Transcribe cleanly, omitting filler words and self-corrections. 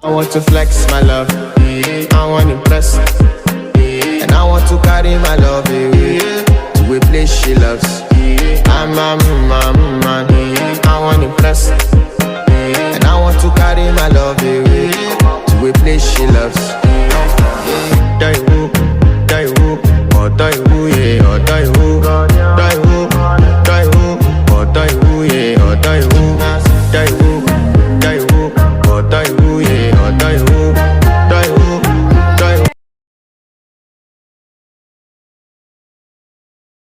I want to flex my love, I want to impress, and I want to carry my love to a place she loves. I'm